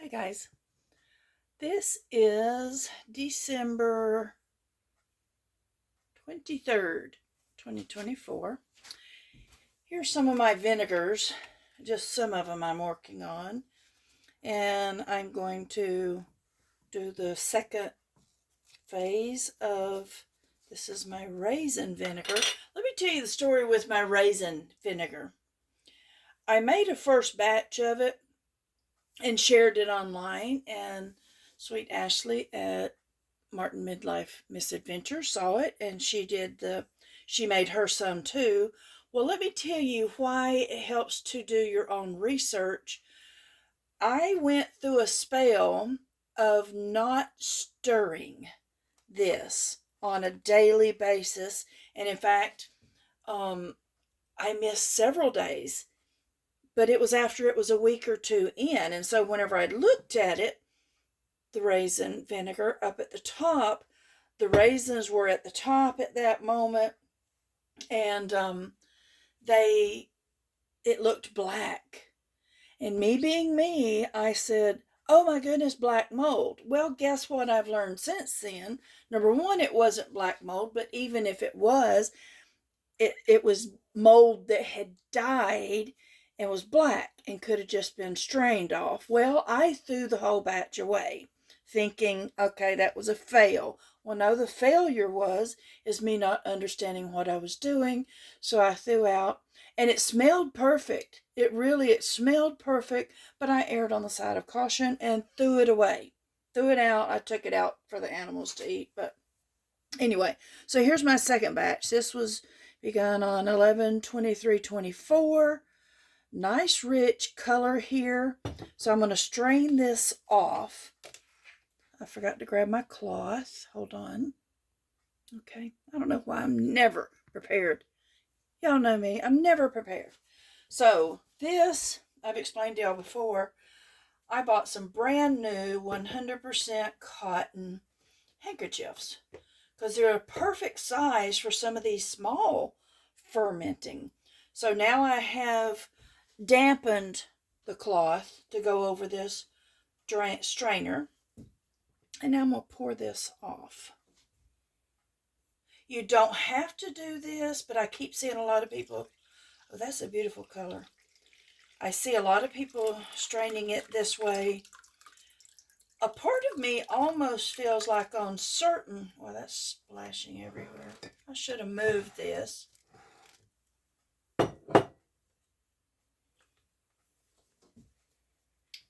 Hi guys, this is December 23rd, 2024. Here's some of my vinegars, just some of them I'm working on, and I'm going to do the second phase of, this is my raisin vinegar. Let me tell you the story with my raisin vinegar. I made a first batch of it and shared it online, and Sweet Ashley at Martin Midlife Misadventure saw it, and she made her some too. Well, let me tell you why it helps to do your own research. I went through a spell of not stirring this on a daily basis, and in fact, I missed several days, but it was after it was a week or two in, and so whenever I looked at it, the raisin vinegar up at the top, the raisins were at the top at that moment, and it looked black. And me being me, I said, oh my goodness, black mold. Well, guess what I've learned since then? Number one, it wasn't black mold, but even if it was, it was mold that had died and was black and could have just been strained off. Well, I threw the whole batch away, thinking, okay, that was a fail. Well, no, the failure is me not understanding what I was doing. So I threw out, and it smelled perfect. It smelled perfect, but I erred on the side of caution and threw it away. Threw it out. I took it out for the animals to eat. But anyway, so here's my second batch. This was begun on 11/23/24. Nice rich color here. So I'm going to strain this off. I forgot to grab my cloth. Hold on. Okay. I don't know why I'm never prepared. Y'all know me. I'm never prepared. So this, I've explained to y'all before, I bought some brand new 100% cotton handkerchiefs because they're a perfect size for some of these small fermenting. So now I have dampened the cloth to go over this strainer, and now I'm going to pour this off. You don't have to do this, but I keep seeing a lot of people, oh, that's a beautiful color. I see a lot of people straining it this way. A part of me almost feels like on certain, well, that's splashing everywhere. I should have moved this.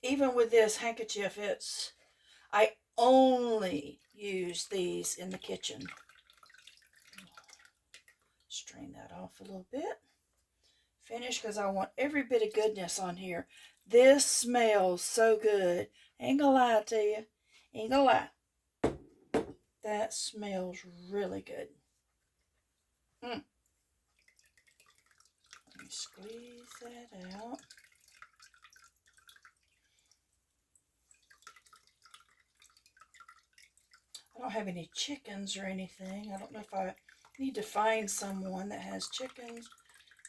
Even with this handkerchief, I only use these in the kitchen. Strain that off a little bit. Finish, because I want every bit of goodness on here. This smells so good. Ain't gonna lie to you. Ain't gonna lie. That smells really good. Let me squeeze that out. I don't have any chickens or anything. I don't know if I need to find someone that has chickens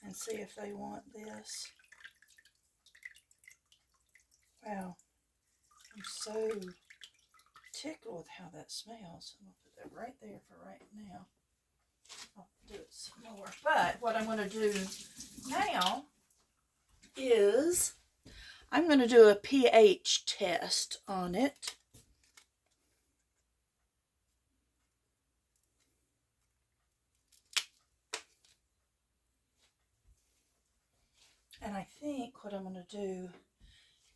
and see if they want this. Wow. I'm so tickled with how that smells. I'm going to put that right there for right now. I'll do it some more. But what I'm going to do now is I'm going to do a pH test on it. And I think what I'm going to do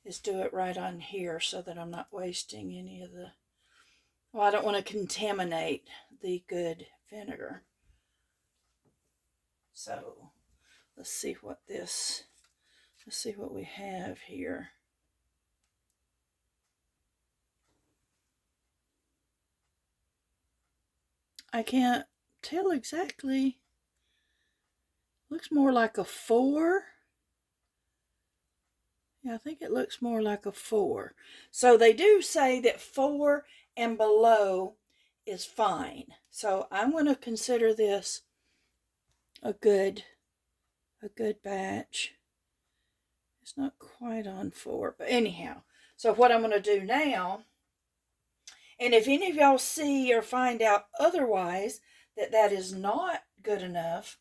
is do it right on here so that I'm not wasting any of the, well, I don't want to contaminate the good vinegar. So let's see what we have here. I can't tell exactly. Looks more like a 4. Yeah, I think it looks more like a 4. So they do say that 4 and below is fine. So I'm going to consider this a good batch. It's not quite on 4, but anyhow. So what I'm going to do now, and if any of y'all see or find out otherwise that is not good enough,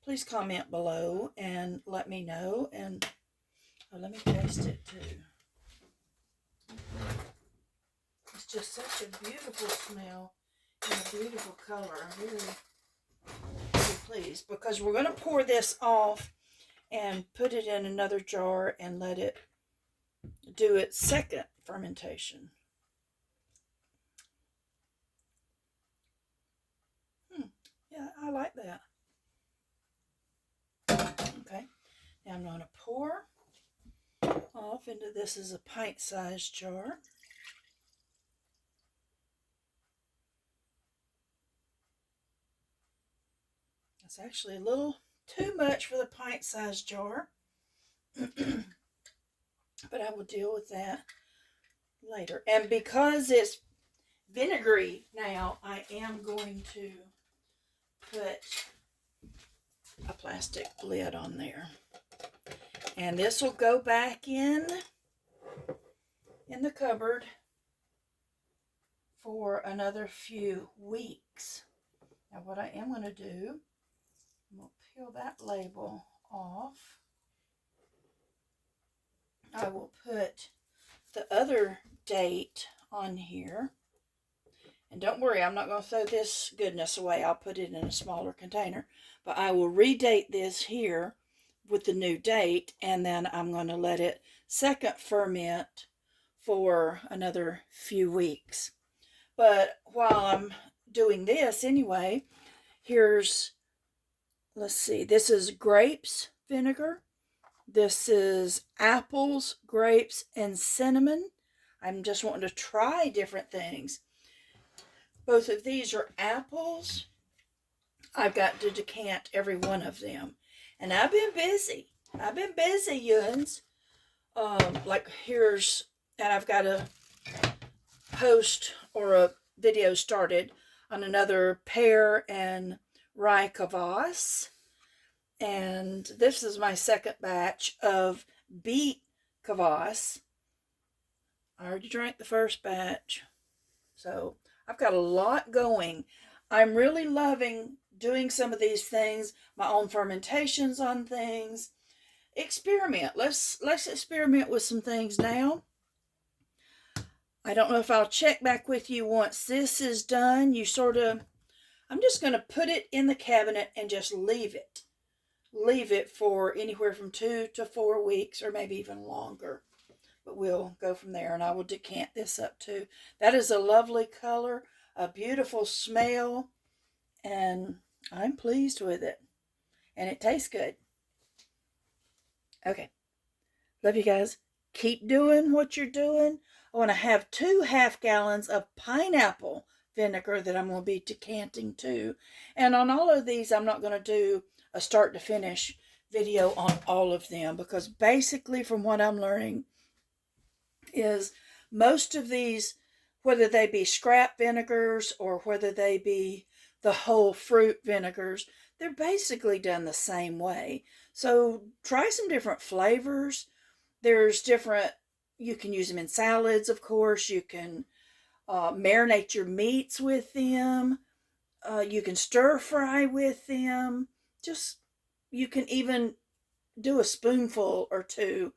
please comment below and let me know. And let me taste it too. It's just such a beautiful smell and a beautiful color. I'm really, really pleased, because we're going to pour this off and put it in another jar and let it do its second fermentation. Yeah, I like that. Okay, now I'm going to pour off into this is a pint-sized jar. It's actually a little too much for the pint-sized jar, but I will deal with that later. And because it's vinegary now, I am going to put a plastic lid on there. And this will go back in the cupboard for another few weeks. Now what I am going to do, I'm going to peel that label off. I will put the other date on here. And don't worry, I'm not going to throw this goodness away. I'll put it in a smaller container. But I will redate this here with the new date, and then I'm going to let it second ferment for another few weeks. But while I'm doing this anyway, here's, let's see, this is grapes vinegar. This is apples, grapes, and cinnamon. I'm just wanting to try different things. Both of these are apples. I've got to decant every one of them. And I've been busy. Yuns. Like here's, and I've got a post or a video started on another pear and rye kvass. And this is my second batch of beet kvass. I already drank the first batch. So I've got a lot going. I'm really loving doing some of these things, my own fermentations on things. Experiment. Let's experiment with some things now. I don't know if I'll check back with you once this is done. I'm just going to put it in the cabinet and just leave it. Leave it for anywhere from 2 to 4 weeks, or maybe even longer. But we'll go from there, and I will decant this up too. That is a lovely color, a beautiful smell, and I'm pleased with it. And it tastes good. Okay. Love you guys. Keep doing what you're doing. I want to have 2 half gallons of pineapple vinegar that I'm going to be decanting too. And on all of these, I'm not going to do a start to finish video on all of them, because basically from what I'm learning is most of these, whether they be scrap vinegars or whether they be the whole fruit vinegars, they're basically done the same way. So try some different flavors. There's different, you can use them in salads, of course. You can marinate your meats with them. You can stir fry with them. You can even do a spoonful or 2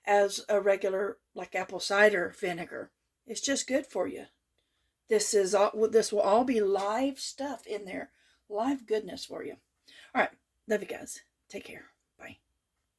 as a regular, like apple cider vinegar. It's just good for you. This will all be live stuff in there. Live goodness for you. All right. Love you guys. Take care.